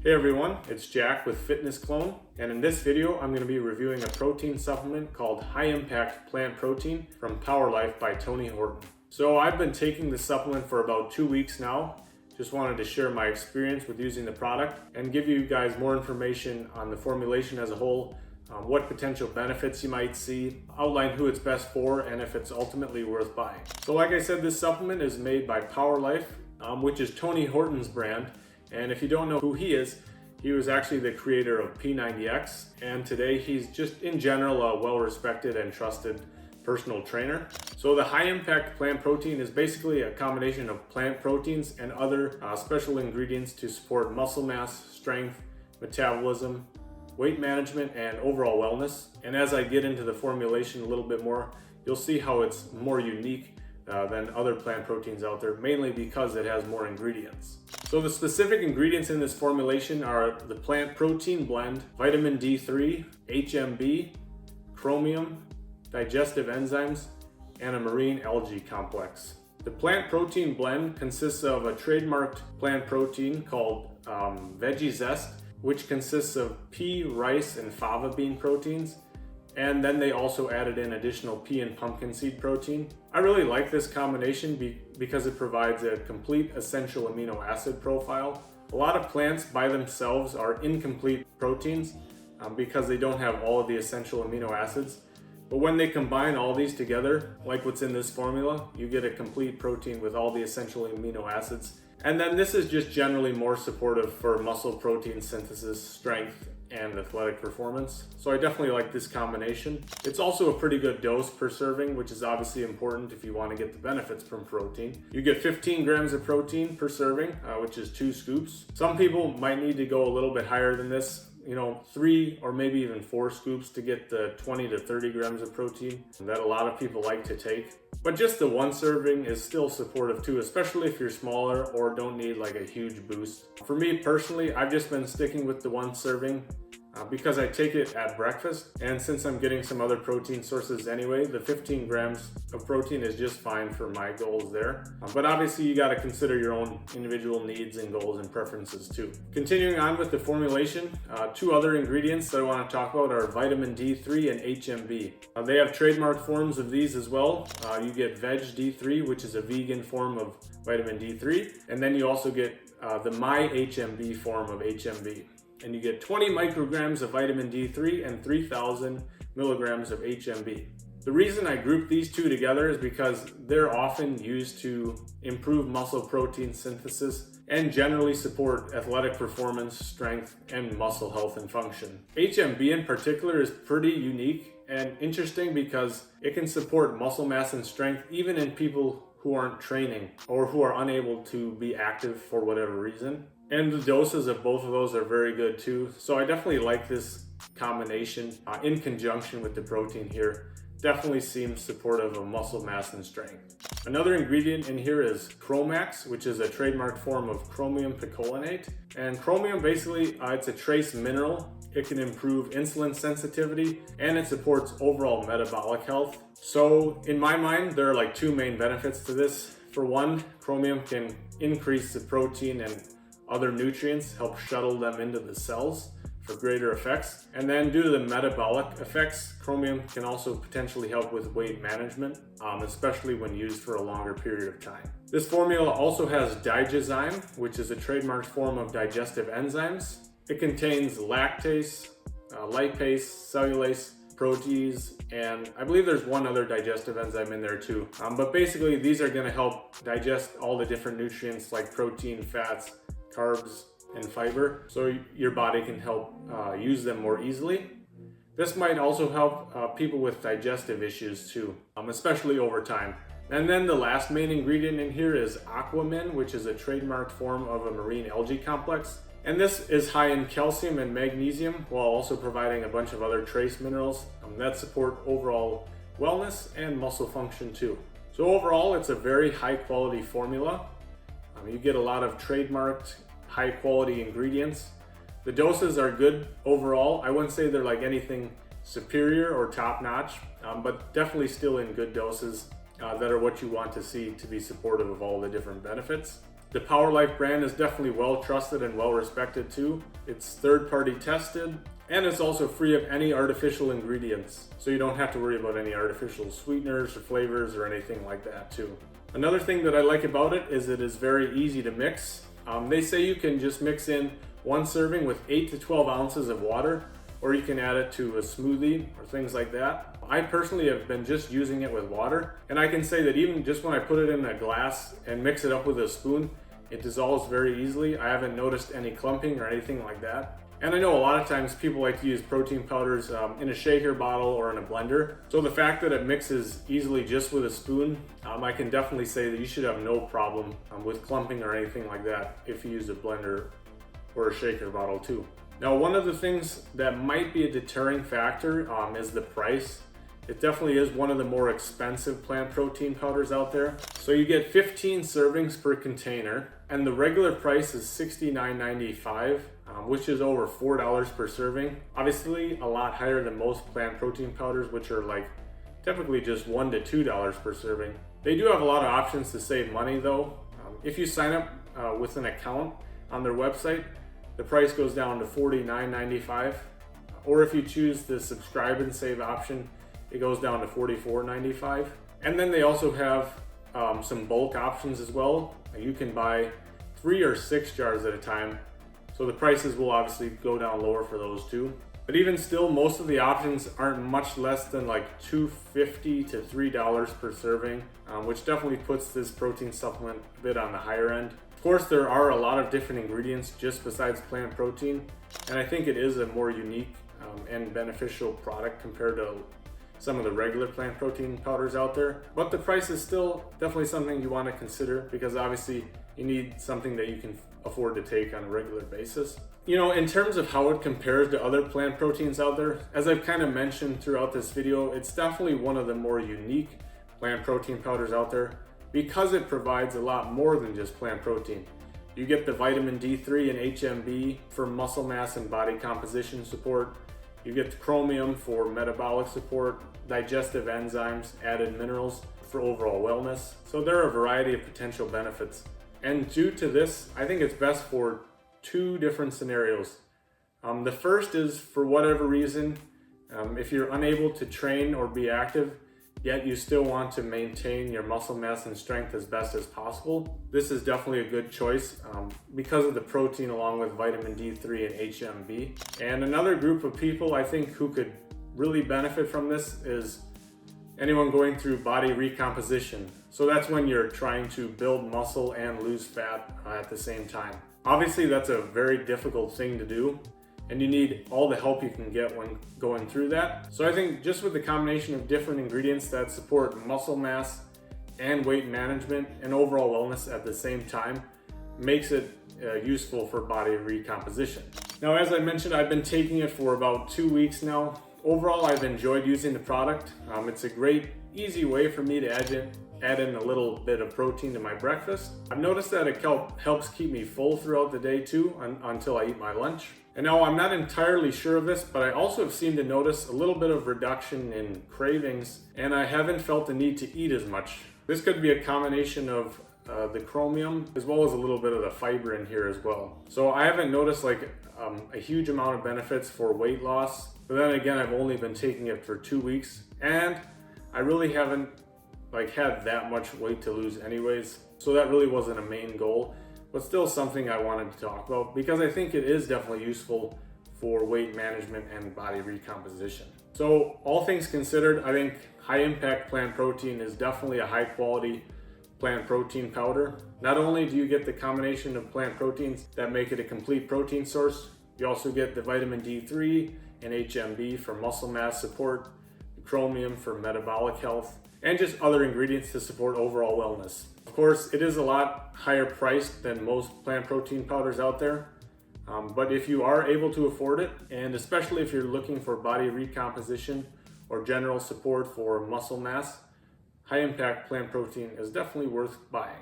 Hey everyone, it's Jack with Fitness Clone, and in this video I'm going to be reviewing a protein supplement called High Impact Plant Protein from Power Life by Tony Horton. So I've been taking this supplement for about 2 weeks now. Just wanted to share my experience with using the product and give you guys more information on the formulation as a whole, what potential benefits you might see, outline who it's best for, and if it's ultimately worth buying. So like I said, this supplement is made by Power Life, which is Tony Horton's brand. And if you don't know who he is, he was actually the creator of P90X, and today he's just in general a well-respected and trusted personal trainer. So the high impact plant protein is basically a combination of plant proteins and other special ingredients to support muscle mass, strength, metabolism, weight management, and overall wellness. And as I get into the formulation a little bit more, you'll see how it's more unique than other plant proteins out there, mainly because it has more ingredients. So the specific ingredients in this formulation are the plant protein blend, vitamin D3, HMB, chromium, digestive enzymes, and a marine algae complex. The plant protein blend consists of a trademarked plant protein called Veggie Zest, which consists of pea, rice, and fava bean proteins. And then they also added in additional pea and pumpkin seed protein. I really like this combination because it provides a complete essential amino acid profile. A lot of plants by themselves are incomplete proteins because they don't have all of the essential amino acids. But when they combine all these together, like what's in this formula, you get a complete protein with all the essential amino acids. And then this is just generally more supportive for muscle protein synthesis, strength, and athletic performance. So I definitely like this combination. It's also a pretty good dose per serving, which is obviously important if you want to get the benefits from protein. You get 15 grams of protein per serving, which is 2 scoops. Some people might need to go a little bit higher than this, 3 or maybe even 4 scoops to get the 20 to 30 grams of protein that a lot of people like to take. But just the 1 serving is still supportive too, especially if you're smaller or don't need like a huge boost. For me personally, I've just been sticking with the 1 serving because I take it at breakfast, and since I'm getting some other protein sources anyway, the 15 grams of protein is just fine for my goals there. But obviously you got to consider your own individual needs and goals and preferences too. Continuing on with the formulation, 2 other ingredients that I want to talk about are vitamin D3 and HMB. They have trademark forms of these as well. You get Veg D3, which is a vegan form of vitamin D3, and then you also get the My HMB form of HMB. And you get 20 micrograms of vitamin D3 and 3,000 milligrams of HMB. The reason I group these 2 together is because they're often used to improve muscle protein synthesis and generally support athletic performance, strength, and muscle health and function. HMB in particular is pretty unique and interesting because it can support muscle mass and strength even in people who aren't training or who are unable to be active for whatever reason. And the doses of both of those are very good too. So I definitely like this combination in conjunction with the protein here. Definitely seems supportive of muscle mass and strength. Another ingredient in here is Chromax, which is a trademark form of chromium picolinate. And chromium basically, it's a trace mineral. It can improve insulin sensitivity and it supports overall metabolic health. So in my mind, there are like 2 main benefits to this. For one, chromium can increase the protein and other nutrients, help shuttle them into the cells for greater effects. And then due to the metabolic effects, chromium can also potentially help with weight management, especially when used for a longer period of time. This formula also has Digizyme, which is a trademarked form of digestive enzymes. It contains lactase, lipase, cellulase, protease, and I believe there's one other digestive enzyme in there too. But basically these are going to help digest all the different nutrients like protein, fats, carbs, and fiber, so your body can help use them more easily. This might also help people with digestive issues too, especially over time. And then the last main ingredient in here is Aquamin, which is a trademarked form of a marine algae complex. And this is high in calcium and magnesium while also providing a bunch of other trace minerals that support overall wellness and muscle function too. So overall, it's a very high quality formula. You get a lot of trademarked high quality ingredients. The doses are good overall. I wouldn't say they're like anything superior or top notch, but definitely still in good doses that are what you want to see to be supportive of all the different benefits. The Power Life brand is definitely well trusted and well respected too. It's third-party tested, and it's also free of any artificial ingredients, so you don't have to worry about any artificial sweeteners or flavors or anything like that too. Another thing that I like about it is it is very easy to mix. They say you can just mix in one serving with 8 to 12 ounces of water, or you can add it to a smoothie or things like that. I personally have been just using it with water, and I can say that even just when I put it in a glass and mix it up with a spoon, it dissolves very easily. I haven't noticed any clumping or anything like that. And I know a lot of times people like to use protein powders in a shaker bottle or in a blender. So the fact that it mixes easily just with a spoon, I can definitely say that you should have no problem with clumping or anything like that if you use a blender or a shaker bottle too. Now, one of the things that might be a deterring factor is the price. It definitely is one of the more expensive plant protein powders out there. So you get 15 servings per container, and the regular price is $69.95, which is over $4 per serving. Obviously a lot higher than most plant protein powders, which are like typically just $1 to $2 per serving. They do have a lot of options to save money though. If you sign up with an account on their website, the price goes down to $49.95. Or if you choose the subscribe and save option, it goes down to $44.95. And then they also have some bulk options as well. You can buy 3 or 6 jars at a time. So the prices will obviously go down lower for those too. But even still, most of the options aren't much less than like $2.50 to $3 per serving, which definitely puts this protein supplement a bit on the higher end. Of course, there are a lot of different ingredients just besides plant protein, and I think it is a more unique and beneficial product compared to some of the regular plant protein powders out there. But the price is still definitely something you want to consider, because obviously you need something that you can afford to take on a regular basis. You know, in terms of how it compares to other plant proteins out there, as I've kind of mentioned throughout this video, it's definitely one of the more unique plant protein powders out there because it provides a lot more than just plant protein. You get the vitamin D3 and HMB for muscle mass and body composition support. You get the chromium for metabolic support, digestive enzymes, added minerals for overall wellness. So there are a variety of potential benefits. And due to this, I think it's best for 2 different scenarios. The first is for whatever reason, if you're unable to train or be active, yet you still want to maintain your muscle mass and strength as best as possible. This is definitely a good choice because of the protein along with vitamin D3 and HMB. And another group of people I think who could really benefit from this is anyone going through body recomposition. So that's when you're trying to build muscle and lose fat at the same time. Obviously that's a very difficult thing to do, and you need all the help you can get when going through that. So I think just with the combination of different ingredients that support muscle mass and weight management and overall wellness at the same time makes it useful for body recomposition. Now, as I mentioned, I've been taking it for about 2 weeks now. Overall, I've enjoyed using the product. It's a great, easy way for me to add in a little bit of protein to my breakfast. I've noticed that it helps keep me full throughout the day too, until I eat my lunch. And now I'm not entirely sure of this, but I also have seemed to notice a little bit of reduction in cravings, and I haven't felt the need to eat as much. This could be a combination of the chromium as well as a little bit of the fiber in here as well. So I haven't noticed like a huge amount of benefits for weight loss, but then again, I've only been taking it for 2 weeks, and I really haven't had that much weight to lose anyways. So that really wasn't a main goal, but still something I wanted to talk about because I think it is definitely useful for weight management and body recomposition. So all things considered, I think High Impact Plant Protein is definitely a high quality plant protein powder. Not only do you get the combination of plant proteins that make it a complete protein source, you also get the vitamin D3 and HMB for muscle mass support, the chromium for metabolic health, and just other ingredients to support overall wellness. Of course, it is a lot higher priced than most plant protein powders out there, but if you are able to afford it, and especially if you're looking for body recomposition or general support for muscle mass, High Impact Plant Protein is definitely worth buying.